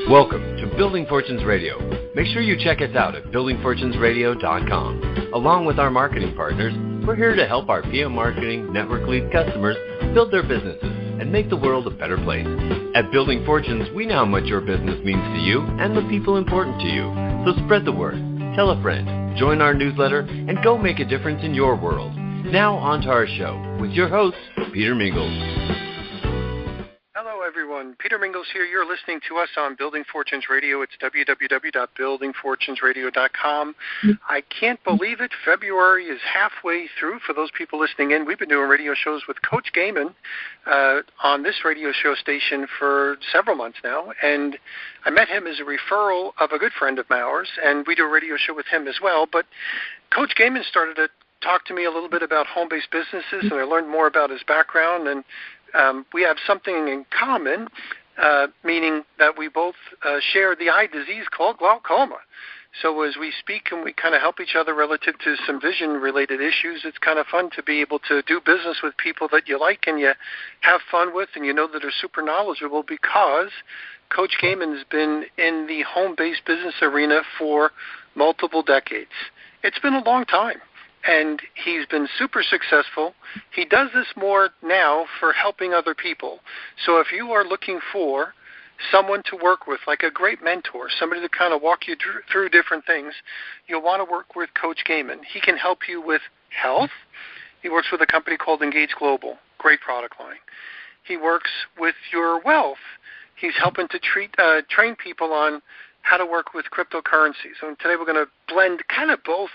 Welcome to Building Fortunes Radio. Make sure you check us out at buildingfortunesradio.com. Along with our marketing partners, we're here to help our PM Marketing Network Lead customers build their businesses and make the world a better place. At Building Fortunes, we know how much your business means to you and the people important to you. So spread the word, tell a friend, join our newsletter, and go make a difference in your world. Now on to our show with your host, Peter Mingils. Hello, everyone. Peter Mingils here. You're listening to us on Building Fortunes Radio. It's www.buildingfortunesradio.com. I can't believe it. February is halfway through. For those people listening in, we've been doing radio shows with Coach Gaymon on this radio show station for several months now, and I met him as a referral of a good friend of ours, and we do a radio show with him as well. But Coach Gaymon started to talk to me a little bit about home-based businesses, and I learned more about his background, and we have something in common, meaning that we both share the eye disease called glaucoma. So as we speak and we kind of help each other relative to some vision-related issues, it's kind of fun to be able to do business with people that you like and you have fun with and you know that are super knowledgeable, because Coach Gaymon has been in the home-based business arena for multiple decades. It's been a long time. And he's been super successful. He does this more now for helping other people. So if you are looking for someone to work with, like a great mentor, somebody to kind of walk you through different things, you'll want to work with Coach Gaymon. He can help you with health. He works with a company called Engage Global, great product line. He works with your wealth. He's helping to train people on how to work with cryptocurrencies. So today we're going to blend kind of both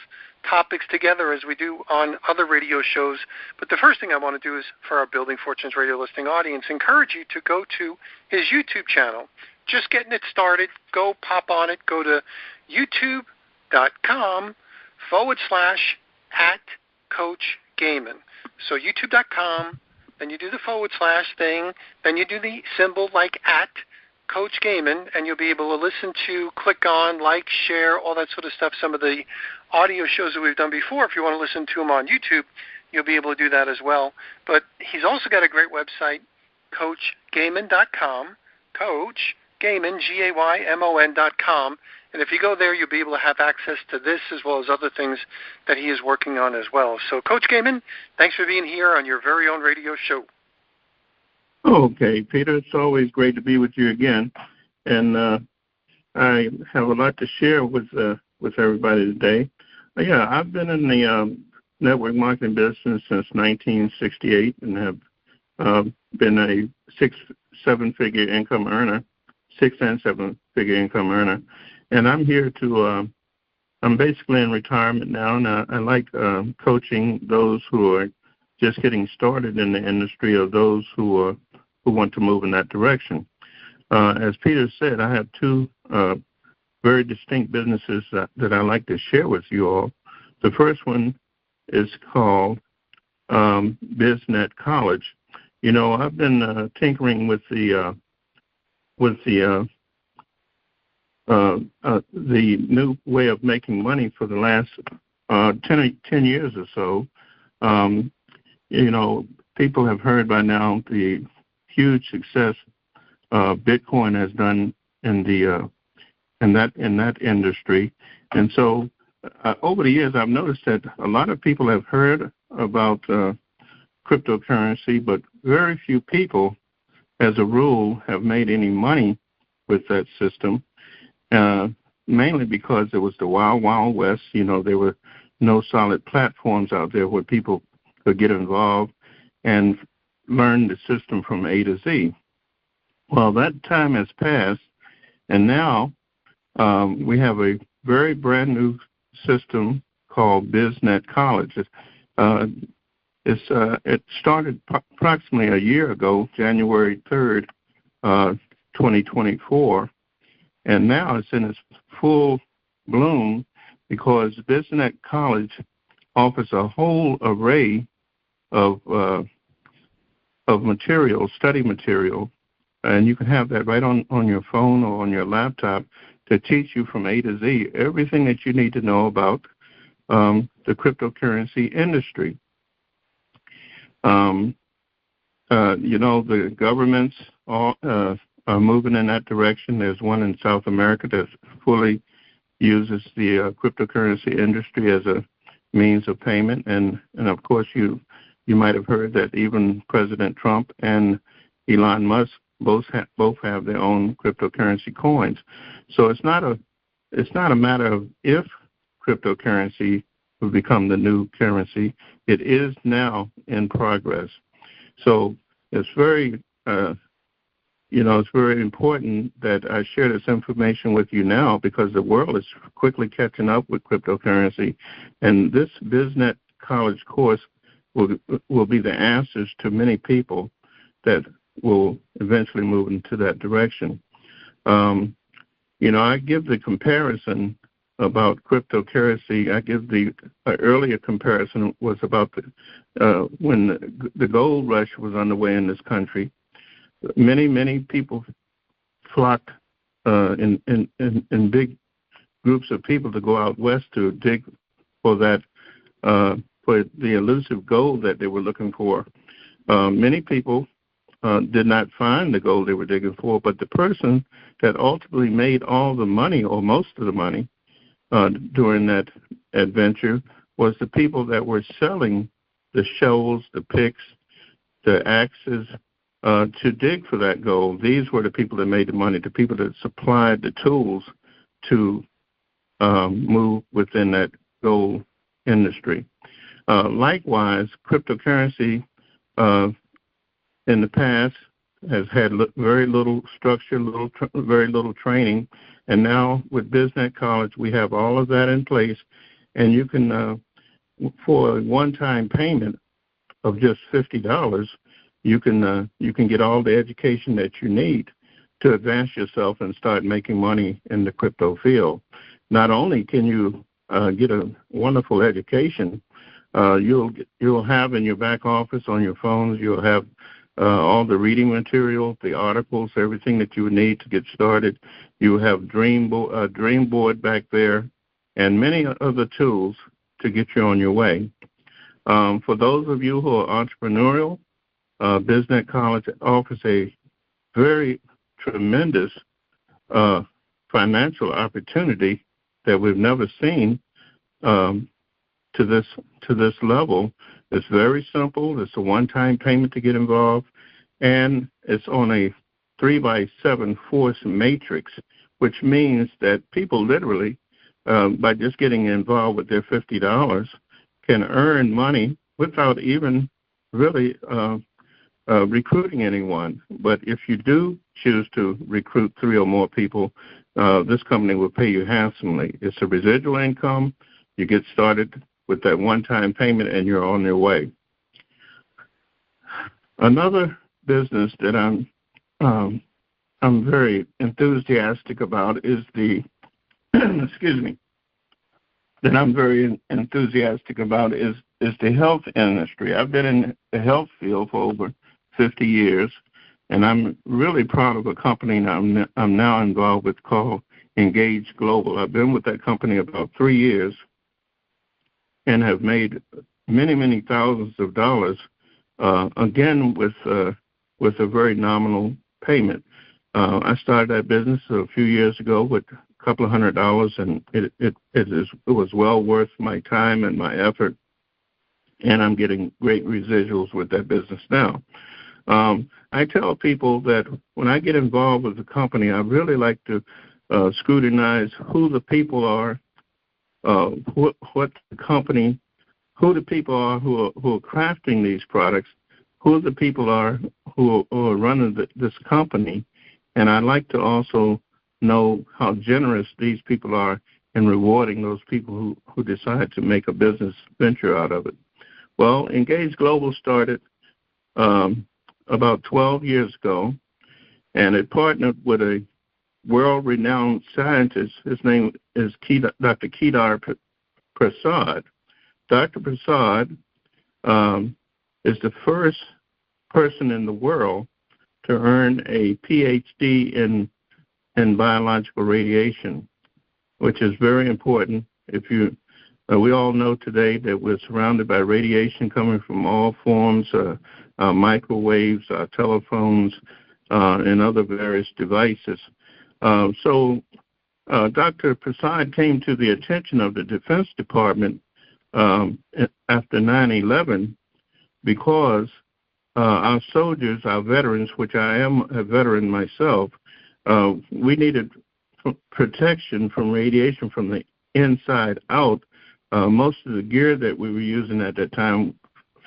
topics together as we do on other radio shows. But the first thing I want to do is, for our Building Fortunes radio listening audience, encourage you to go to his YouTube channel. Just getting it started. Go pop on it. Go to youtube.com/@CoachGaymon. So youtube.com, then you do the / thing, then you do the symbol like @Coach Gaymon, and you'll be able to listen to, click on, like, share, all that sort of stuff. Some of the audio shows that we've done before, if you want to listen to them on YouTube, you'll be able to do that as well. But he's also got a great website, CoachGaymon.com, Coach Gaymon, Gaymon.com. And if you go there, you'll be able to have access to this as well as other things that he is working on as well. So, Coach Gaymon, thanks for being here on your very own radio show. Okay, Peter, it's always great to be with you again, and I have a lot to share with everybody today. Yeah, I've been in the network marketing business since 1968 and have been a 6 and 7-figure income earner, and I'm here to. I'm basically in retirement now, and I like coaching those who are just getting started in the industry, or those who want to move in that direction. As Peter said, I have two very distinct businesses that I like to share with you all. The first one is called BizNet College. You know, I've been tinkering with the new way of making money for the last 10 years or so. You know, people have heard by now the huge success Bitcoin has done in that industry, and so over the years I've noticed that a lot of people have heard about cryptocurrency, but very few people, as a rule, have made any money with that system. Mainly because it was the wild, wild west. You know, there were no solid platforms out there where people could get involved and learn the system from A to Z. Well, that time has passed, and now we have a very brand new system called BizNet College. It started approximately a year ago, January 3rd, 2024, and now it's in its full bloom because BizNet College offers a whole array of material, study material, and you can have that right on your phone or on your laptop to teach you from A to Z everything that you need to know about the cryptocurrency industry. You know, the governments are moving in that direction. There's one in South America that fully uses the cryptocurrency industry as a means of payment. And of course, you might have heard that even President Trump and Elon Musk both have their own cryptocurrency coins. So it's not a matter of if cryptocurrency will become the new currency. It is now in progress. So it's very it's very important that I share this information with you now, because the world is quickly catching up with cryptocurrency, and this BizNet College course will be the answers to many people that will eventually move into that direction. I give the comparison about cryptocurrency. I give the earlier comparison was about when the gold rush was underway in this country. Many people flocked in big groups of people to go out west to dig for the elusive gold that they were looking for. Many people did not find the gold they were digging for, but the person that ultimately made all the money, or most of the money, during that adventure was the people that were selling the shovels, the picks, the axes, to dig for that gold. These were the people that made the money, the people that supplied the tools to move within that gold industry. Likewise, cryptocurrency in the past has had very little structure, very little training, and now with BizNet College, we have all of that in place, and you can, for a one-time payment of just $50, you can get all the education that you need to advance yourself and start making money in the crypto field. Not only can you get a wonderful education, you'll have in your back office on your phones, you'll have all the reading material, the articles, everything that you would need to get started. You have Dreamboard back there, and many other tools to get you on your way. For those of you who are entrepreneurial, BizNet College offers a very tremendous financial opportunity that we've never seen to this level. It's very simple. It's a one-time payment to get involved, and it's on a 3x7 force matrix, which means that people literally, by just getting involved with their $50, can earn money without even really recruiting anyone. But if you do choose to recruit 3 or more people, this company will pay you handsomely. It's a residual income. You get started with that one-time payment, and you're on your way. Another business that I'm very enthusiastic about is the health industry. I've been in the health field for over 50 years, and I'm really proud of a company I'm now involved with called Engage Global. I've been with that company about 3 years and have made many thousands of dollars, again with a very nominal payment. I started that business a few years ago with a couple of $100, and it was well worth my time and my effort, and I'm getting great residuals with that business now. I tell people that when I get involved with the company, I really like to scrutinize who the people are, what the company, who the people are who are crafting these products, who the people are who are running this company, and I like to also know how generous these people are in rewarding those people who decide to make a business venture out of it. Well, Engage Global started about 12 years ago, and it partnered with a world-renowned scientist. His name is Dr. Kedar Prasad. Dr. Prasad is the first person in the world to earn a PhD in biological radiation, which is very important. We all know today that we're surrounded by radiation coming from all forms, our microwaves, our telephones, and other various devices. So Dr. Prasad came to the attention of the Defense Department after 9/11 because our soldiers, our veterans, which I am a veteran myself, we needed protection from radiation from the inside out. Most of the gear that we were using at that time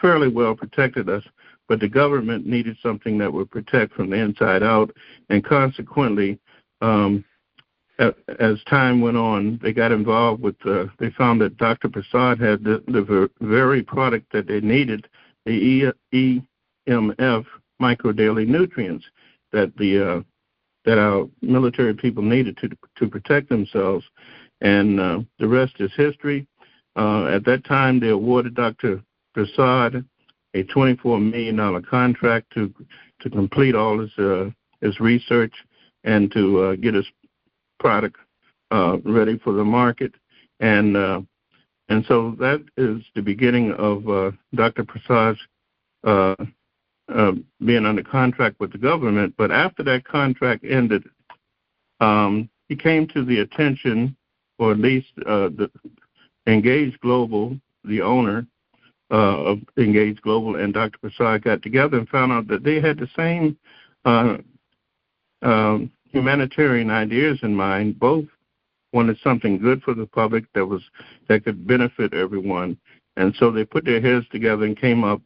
fairly well protected us, but the government needed something that would protect from the inside out, and consequently, as time went on, they got involved with, they found that Dr. Prasad had the very product that they needed, the EMF microdaily nutrients that that our military people needed to protect themselves, and the rest is history. At that time, they awarded Dr. Prasad a $24 million contract to complete all his research and to get his product ready for the market, and so that is the beginning of Dr. Prasad's being under contract with the government. But after that contract ended, he came to the attention, or at least the Engage Global, the owner of Engage Global, and Dr. Prasad got together and found out that they had the same humanitarian ideas in mind. Both wanted something good for the public that could benefit everyone, and so they put their heads together and came up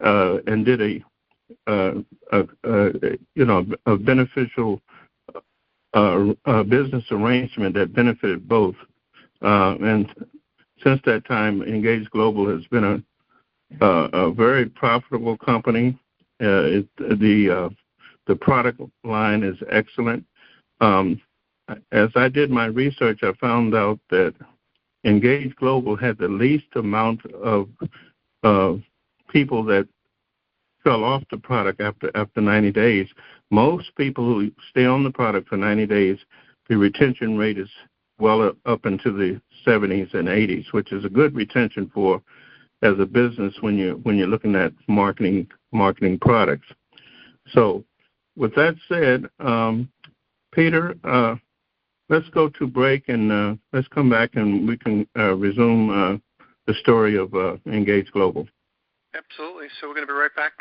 and did a beneficial business arrangement that benefited both. And since that time, Engage Global has been a very profitable company. The product line is excellent. As I did my research, I found out that Engage Global had the least amount of people that fell off the product after 90 days. Most people who stay on the product for 90 days, the retention rate is well up into the 70s and 80s, which is a good retention for as a business when you're looking at marketing products. So, with that said, Peter, let's go to break and let's come back and we can resume the story of Engage Global. Absolutely. So we're going to be right back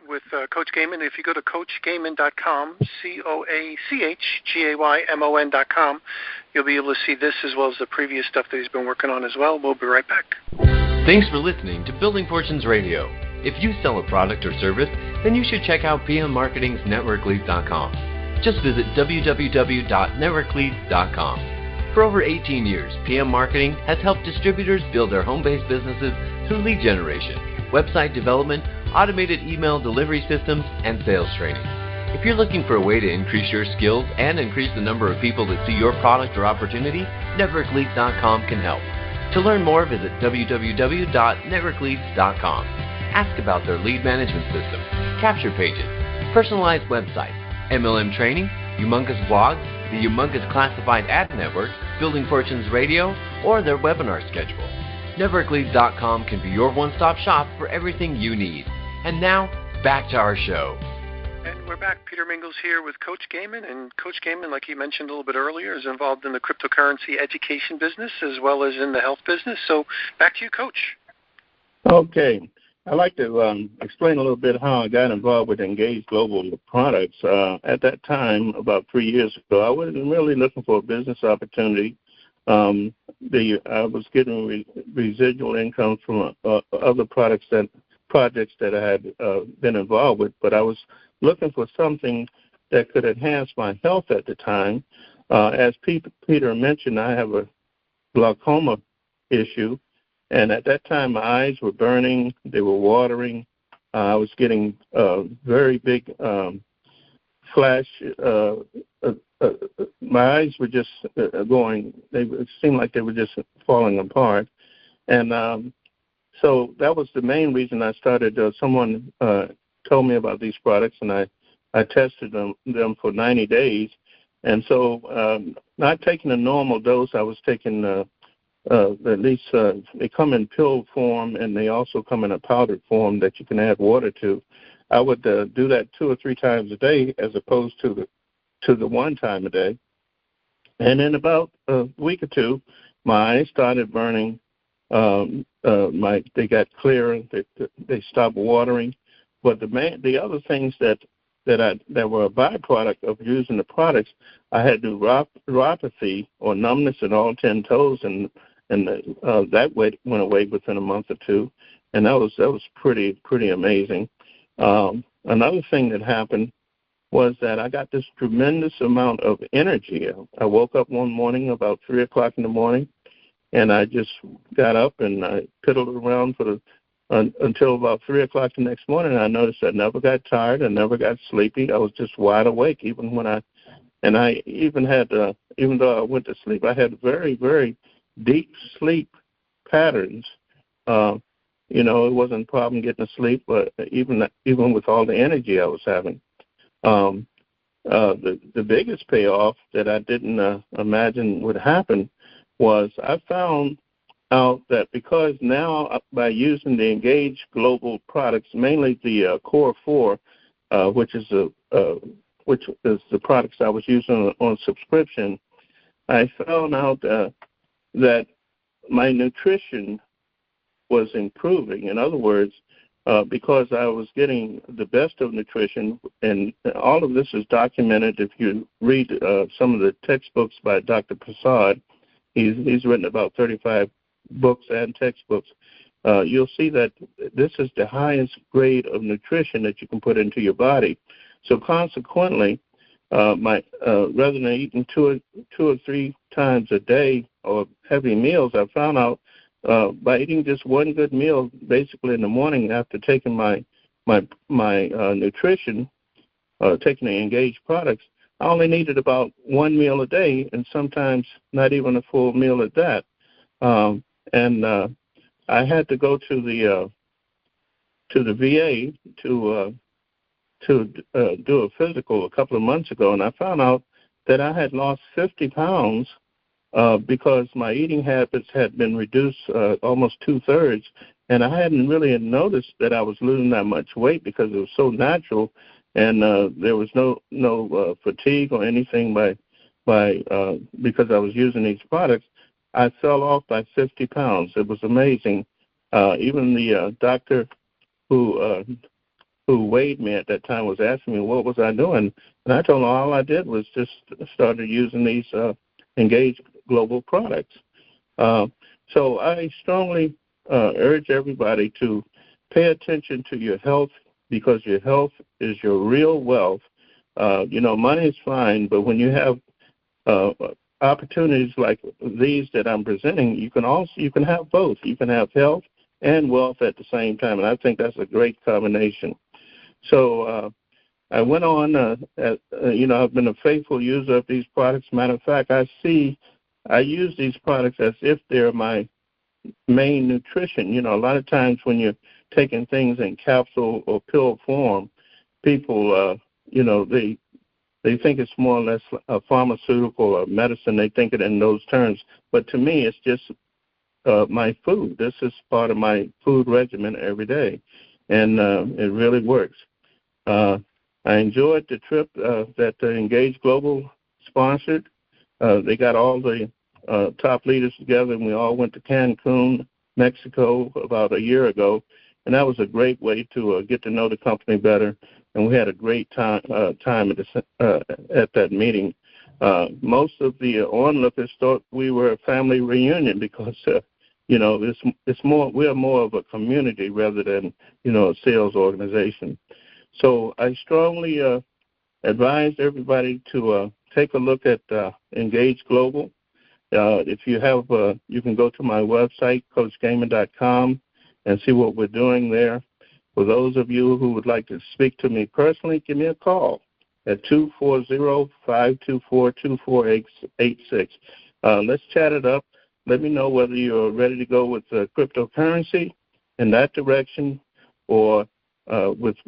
with Coach Gaymon. If you go to CoachGaymon.com, CoachGaymon.com, you'll be able to see this as well as the previous stuff that he's been working on as well. We'll be right back. Thanks for listening to Building Fortunes Radio. If you sell a product or service, then you should check out PM Marketing's NetworkLeads.com. Just visit www.networkleads.com. For over 18 years, PM Marketing has helped distributors build their home-based businesses through lead generation, website development, automated email delivery systems, and sales training. If you're looking for a way to increase your skills and increase the number of people that see your product or opportunity, NetworkLeads.com can help. To learn more, visit www.networkleads.com. Ask about their lead management system, capture pages, personalized websites, MLM training, humongous blogs, the humongous classified ad network, Building Fortunes Radio, or their webinar schedule. NetworkLeads.com can be your one-stop shop for everything you need. And now, back to our show. And we're back. Peter Mingils here with Coach Gaymon. And Coach Gaymon, like you mentioned a little bit earlier, is involved in the cryptocurrency education business as well as in the health business. So back to you, Coach. Okay. I'd like to explain a little bit how I got involved with Engage Global products. At that time, about 3 years ago, I wasn't really looking for a business opportunity. I was getting residual income from other projects that I had been involved with, but I was looking for something that could enhance my health at the time. As Peter mentioned, I have a glaucoma issue, and at that time my eyes were burning, they were watering. I was getting very big flash. My eyes were just going, it seemed like they were just falling apart. And so that was the main reason I started. Someone told me about these products, and I tested them for 90 days. And so not taking a normal dose, I was taking at least they come in pill form, and they also come in a powdered form that you can add water to. I would do that 2 or 3 times a day as opposed to the one time a day. And in about a week or two, my eyes started burning. They got clearer. They stopped watering. But the other things that were a byproduct of using the products, I had neuropathy or numbness in all 10 toes, and that went away within a month or two, and that was pretty amazing. Another thing that happened was that I got this tremendous amount of energy. I woke up one morning about 3 o'clock in the morning, and I just got up and I piddled around until about 3 o'clock the next morning. I noticed I never got tired. I never got sleepy. I was just wide awake, even though I went to sleep, I had very, very deep sleep patterns. It wasn't a problem getting to sleep, but even with all the energy I was having. The biggest payoff that I didn't imagine would happen was I found out that because now by using the Engage Global products, mainly the Core 4, which is the products I was using on subscription, I found out that my nutrition was improving. In other words, because I was getting the best of nutrition, and all of this is documented. If you read some of the textbooks by Dr. Prasad, he's written about 35 books and textbooks. You'll see that this is the highest grade of nutrition that you can put into your body. So consequently, rather than eating two or three times a day or heavy meals, I found out by eating just one good meal, basically in the morning after taking my nutrition, taking the Engage products, I only needed about one meal a day, and sometimes not even a full meal at that. And I had to go to the VA to do a physical a couple of months ago, and I found out that I had lost 50 pounds because my eating habits had been reduced almost 2/3, and I hadn't really noticed that I was losing that much weight because it was so natural, and there was no fatigue or anything because I was using these products. I fell off by 50 pounds. It was amazing. Even the doctor who weighed me at that time was asking me what was I doing, and I told him all I did was just started using these Engage Global products. So I strongly urge everybody to pay attention to your health, because your health is your real wealth. Money is fine, but when you have opportunities like these that I'm presenting, you can have both. You can have health and wealth at the same time, and I think that's a great combination. So I went on. I've been a faithful user of these products. Matter of fact, I use these products as if they're my main nutrition. A lot of times when you're taking things in capsule or pill form, people, they think it's more or less a pharmaceutical or medicine. They think it in those terms. But to me, it's just my food. This is part of my food regimen every day, and it really works. I enjoyed the trip that Engage Global sponsored. They got all the top leaders together, and we all went to Cancun, Mexico, about a year ago, and that was a great way to get to know the company better. And we had a great time at that meeting. Most of the onlookers thought we were a family reunion because it's more. We are more of a community rather than a sales organization. So I strongly advise everybody to take a look at Engage Global. If you have, you can go to my website, CoachGaymon.com, and see what we're doing there. For those of you who would like to speak to me personally, give me a call at 240-524-2486. Let's chat it up. Let me know whether you're ready to go with cryptocurrency in that direction, or with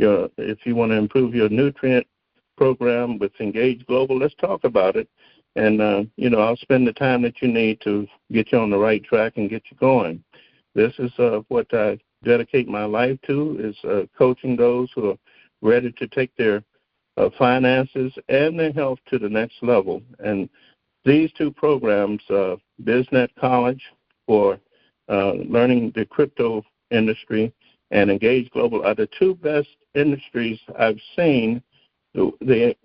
if you want to improve your nutrient program with Engage Global. Let's talk about it. And, I'll spend the time that you need to get you on the right track and get you going. This is what I dedicate my life to is coaching those who are ready to take their finances and their health to the next level. And these two programs, BizNet College for learning the crypto industry and Engage Global, are the two best industries I've seen. You can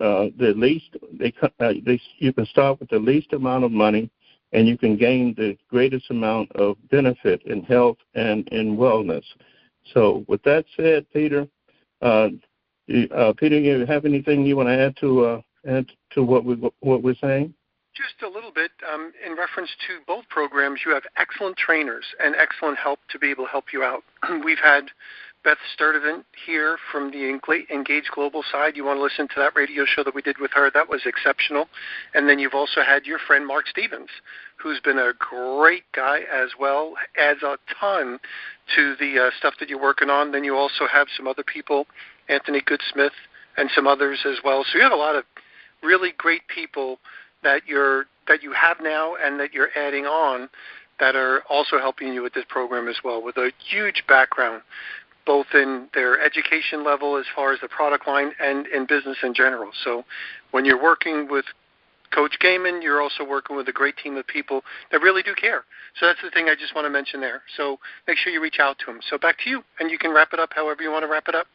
start with the least amount of money, and you can gain the greatest amount of benefit in health and in wellness. So with that said, Peter, Peter, you have anything you want to add to what we're saying? Just a little bit. In reference to both programs, you have excellent trainers and excellent help to be able to help you out. We've had Beth Sturdivant here from the Engage Global side. You want to listen to that radio show that we did with her. That was exceptional. And then you've also had your friend Mark Stevens, who's been a great guy as well, adds a ton to the stuff that you're working on. Then you also have some other people, Anthony Goodsmith and some others as well. So you have a lot of really great people that you have now and that you're adding on that are also helping you with this program as well, with a huge background, both in their education level as far as the product line and in business in general. So when you're working with Coach Gaymon, you're also working with a great team of people that really do care. So that's the thing I just want to mention there. So make sure you reach out to them. So back to you, and you can wrap it up however you want to wrap it up.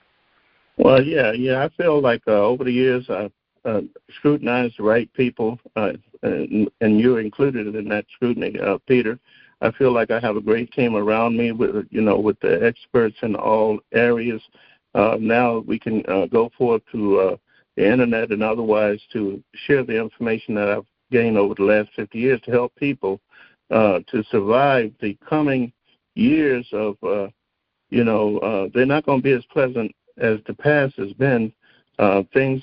Well, yeah. I feel like over the years I've scrutinized the right people, and you're included in that scrutiny, Peter. I feel like I have a great team around me with the experts in all areas. Now we can go forth to the internet and otherwise to share the information that I've gained over the last 50 years to help people to survive the coming years of, they're not going to be as pleasant as the past has been. Things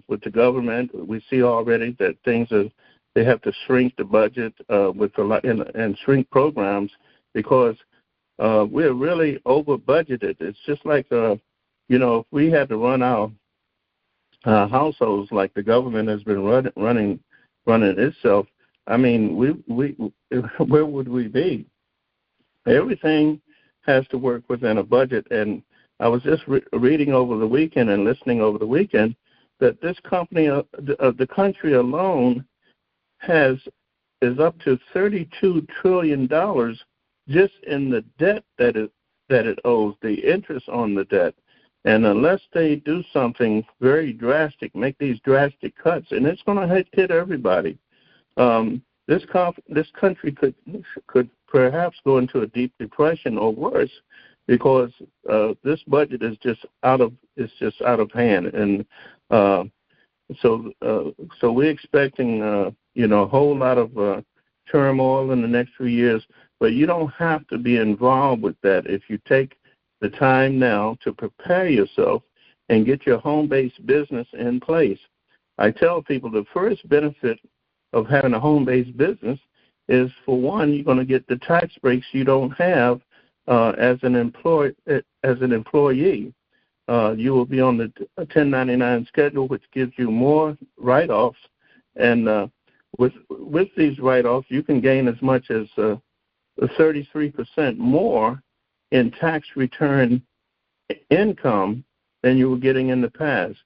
with the government, we see already that they have to shrink the budget and shrink programs because we're really over budgeted. It's just like if we had to run our households like the government has been running itself. I mean, where would we be? Everything has to work within a budget, and I was just reading over the weekend and listening over the weekend that this company, the country alone, is up to $32 trillion just in the debt that it owes, the interest on the debt. And unless they do something very drastic, make these drastic cuts, and it's going to hit everybody. This country could perhaps go into a deep depression or worse, because this budget is just out of hand, and so we're expecting a whole lot of turmoil in the next few years. But you don't have to be involved with that if you take the time now to prepare yourself and get your home-based business in place. I tell people the first benefit of having a home-based business is, for one, you're going to get the tax breaks you don't have as an employee. You will be on the 1099 schedule, which gives you more write-offs, and with these write-offs, you can gain as much as 33% more in tax return income than you were getting in the past.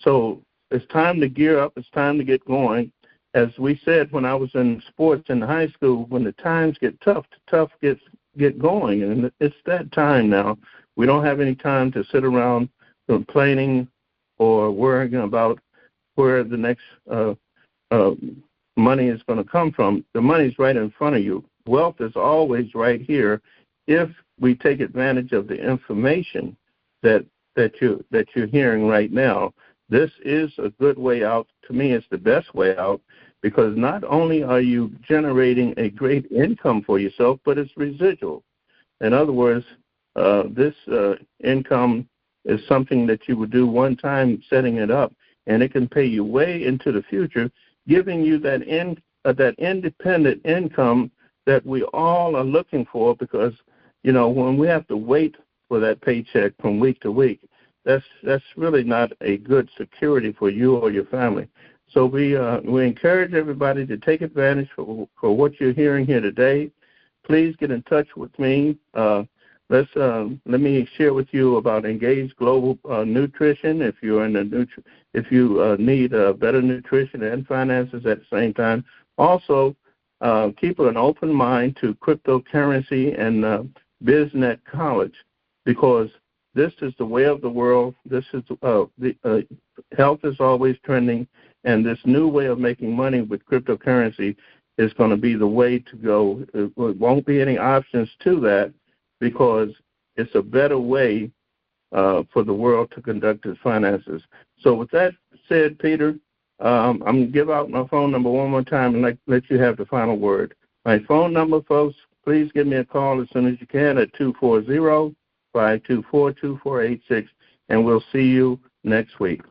So it's time to gear up. It's time to get going. As we said when I was in sports in high school, when the times get tough, get going, and it's that time now. We don't have any time to sit around complaining or worrying about where the next money is going to come from. The money's right in front of you. Wealth is always right here if we take advantage of the information that you're hearing right now. This is a good way out. To me, it's the best way out, because not only are you generating a great income for yourself, but it's residual. In other words, this income is something that you would do one time setting it up, and it can pay you way into the future, giving you that independent income that we all are looking for, because, when we have to wait for that paycheck from week to week, that's really not a good security for you or your family. So we encourage everybody to take advantage for what you're hearing here today. Please get in touch with me. let me share with you about Engage Global Nutrition. If you're in if you need better nutrition and finances at the same time, also keep an open mind to cryptocurrency and BizNet College, because this is the way of the world. This is health is always trending, and this new way of making money with cryptocurrency is going to be the way to go. There won't be any options to that, because it's a better way for the world to conduct its finances. So with that said, Peter, I'm going to give out my phone number one more time and let you have the final word. My phone number, folks, please give me a call as soon as you can at 240-524-2486, and we'll see you next week.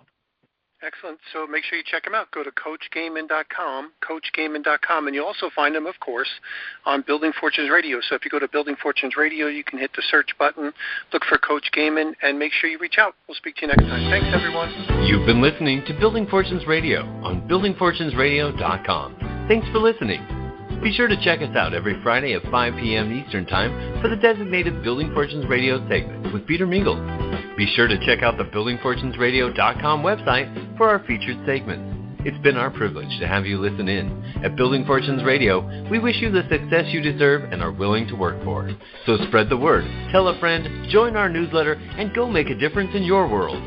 Excellent. So make sure you check him out. Go to CoachGaymon.com, CoachGaymon.com, and you'll also find him, of course, on Building Fortunes Radio. So if you go to Building Fortunes Radio, you can hit the search button, look for Coach Gaymon, and make sure you reach out. We'll speak to you next time. Thanks, everyone. You've been listening to Building Fortunes Radio on BuildingFortunesRadio.com. Thanks for listening. Be sure to check us out every Friday at 5 p.m. Eastern Time for the designated Building Fortunes Radio segment with Peter Mingils. Be sure to check out the BuildingFortunesRadio.com website for our featured segments. It's been our privilege to have you listen in. At Building Fortunes Radio, we wish you the success you deserve and are willing to work for. So spread the word, tell a friend, join our newsletter, and go make a difference in your world.